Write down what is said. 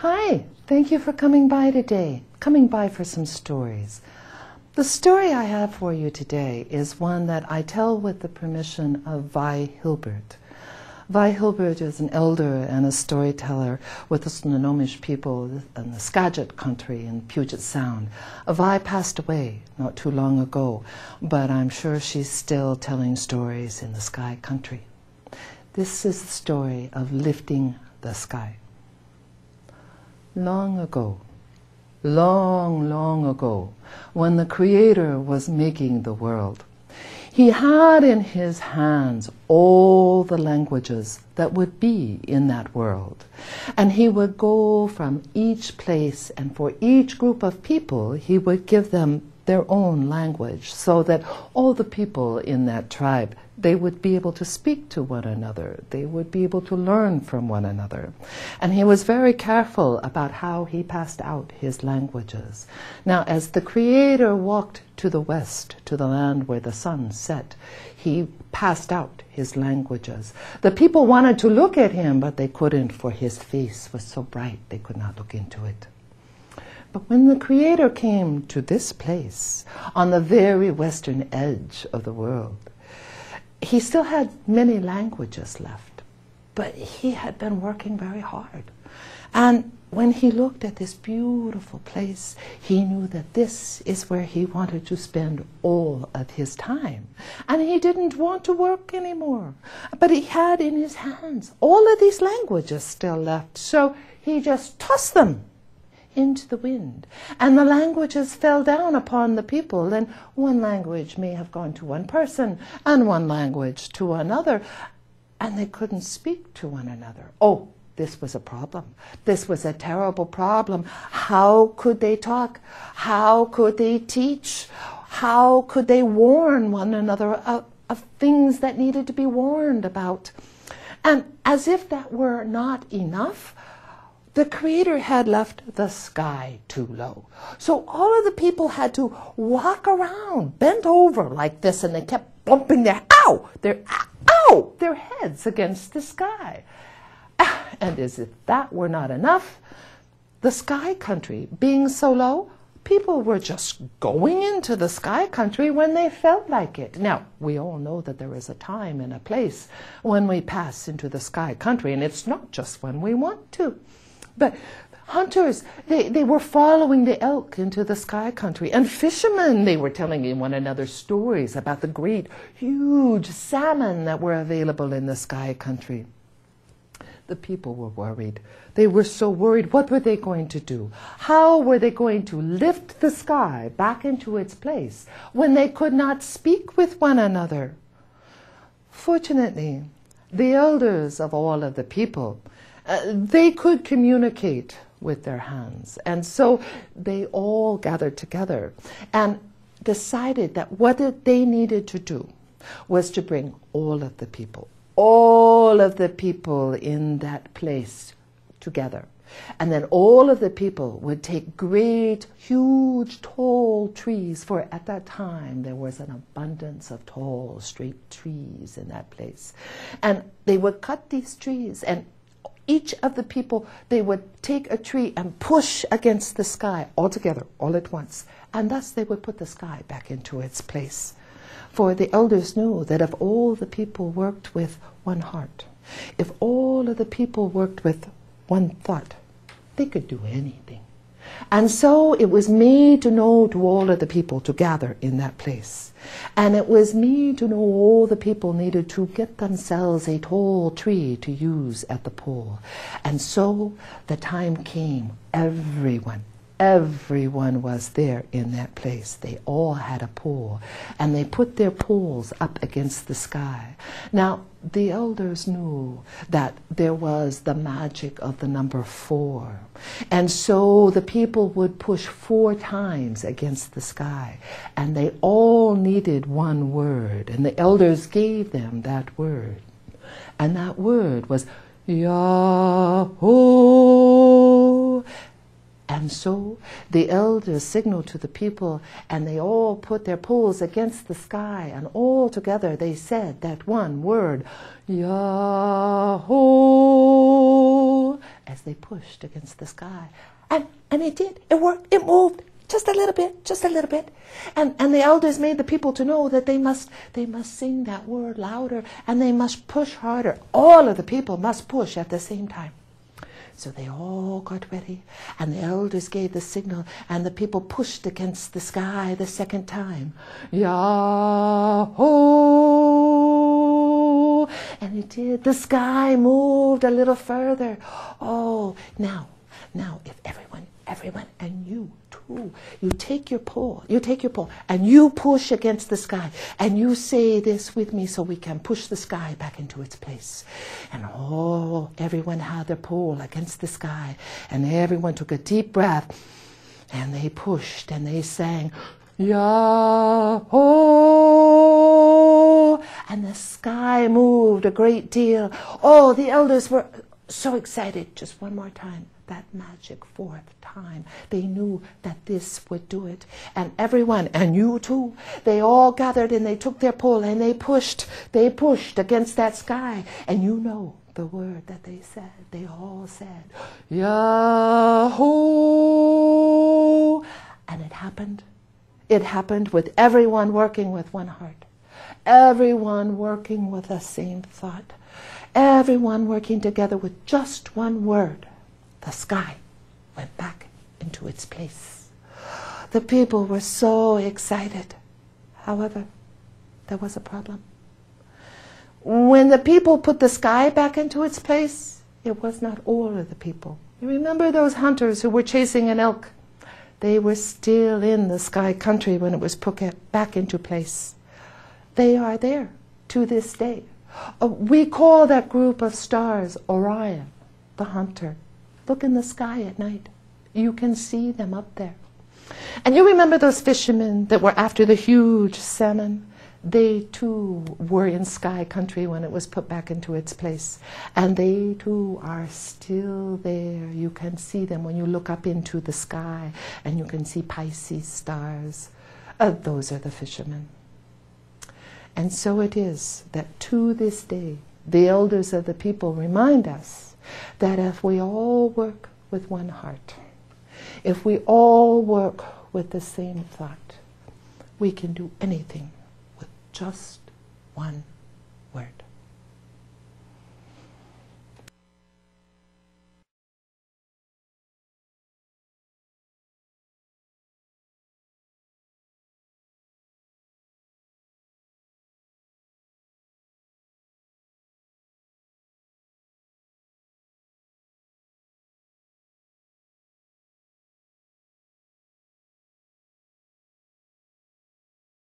Hi, thank you for coming by today, coming by for some stories. The story I have for you today is one that I tell with the permission of Vi Hilbert. Vi Hilbert is an elder and a storyteller with the Snohomish people in the Skagit country in Puget Sound. Vi passed away not too long ago, but I'm sure she's still telling stories in the sky country. This is the story of lifting the sky. Long ago, long ago, when the Creator was making the world, He had in His hands all the languages that would be in that world. And He would go from each place, and for each group of people, He would give them their own language, so that all the people in that tribe, they would be able to speak to one another. They would be able to learn from one another. And He was very careful about how He passed out His languages. Now, as the Creator walked to the west, to the land where the sun set, He passed out His languages. The people wanted to look at Him, but they couldn't, for His face was so bright they could not look into it. But when the Creator came to this place, on the very western edge of the world, He still had many languages left, but He had been working very hard. And when He looked at this beautiful place, He knew that this is where He wanted to spend all of His time. And He didn't want to work anymore. But He had in His hands all of these languages still left, so He just tossed them into the wind. And the languages fell down upon the people, and one language may have gone to one person, and one language to another, and they couldn't speak to one another. Oh, this was a problem. This was a terrible problem. How could they talk? How could they teach? How could they warn one another of things that needed to be warned about? And as if that were not enough, the Creator had left the sky too low. So all of the people had to walk around, bent over like this, and they kept bumping their heads against the sky. And as if that were not enough, the sky country being so low, people were just going into the sky country when they felt like it. Now, we all know that there is a time and a place when we pass into the sky country, and it's not just when we want to. But hunters, they were following the elk into the sky country. And fishermen, they were telling one another stories about the great, huge salmon that were available in the sky country. The people were worried. They were so worried. What were they going to do? How were they going to lift the sky back into its place when they could not speak with one another? Fortunately, the elders of all of the people, they could communicate with their hands. And so they all gathered together and decided that what they needed to do was to bring all of the people in that place together. And then all of the people would take great, huge, tall trees, for at that time there was an abundance of tall, straight trees in that place. And they would cut these trees, and each of the people, they would take a tree and push against the sky all together, all at once. And thus they would put the sky back into its place. For the elders knew that if all the people worked with one heart, if all of the people worked with one thought, they could do anything. And so it was made to know to all of the people to gather in that place. And it was made to know all the people needed to get themselves a tall tree to use at the pole. And so the time came, everyone was there in that place. They all had a pole, and they put their poles up against the sky. Now, the elders knew that there was the magic of the number 4. And so the people would push 4 times against the sky, and they all needed one word, and the elders gave them that word. And that word was Yahoo. And so the elders signaled to the people, and they all put their poles against the sky, and all together they said that one word, Yahoo, as as they pushed against the sky. And it did. It worked. It moved. Just a little bit, just a little bit. And the elders made the people to know that they must sing that word louder, and they must push harder. All of the people must push at the same time. So they all got ready, and the elders gave the signal, and the people pushed against the sky the second time. Yah-ho! And it did. The sky moved a little further. Oh, now, if everyone, and you too, you take your pole, and you push against the sky, and you say this with me so we can push the sky back into its place. And everyone had their pole against the sky, and everyone took a deep breath, and they pushed, and they sang, Yah-ho! And the sky moved a great deal. Oh, the elders were so excited. Just one more time. That magic fourth time. They knew that this would do it. And everyone, and you too, they all gathered and they took their pole and they pushed against that sky. And you know the word that they said. They all said, Yah-ho! And it happened. It happened with everyone working with one heart. Everyone working with the same thought. Everyone working together with just one word. The sky went back into its place. The people were so excited. However, there was a problem. When the people put the sky back into its place, it was not all of the people. You remember those hunters who were chasing an elk? They were still in the sky country when it was put back into place. They are there to this day. We call that group of stars Orion, the hunter. Look in the sky at night. You can see them up there. And you remember those fishermen that were after the huge salmon? They too were in sky country when it was put back into its place. And they too are still there. You can see them when you look up into the sky, and you can see Pisces stars. Those are the fishermen. And so it is that to this day, the elders of the people remind us that if we all work with one heart, if we all work with the same thought, we can do anything with just one word.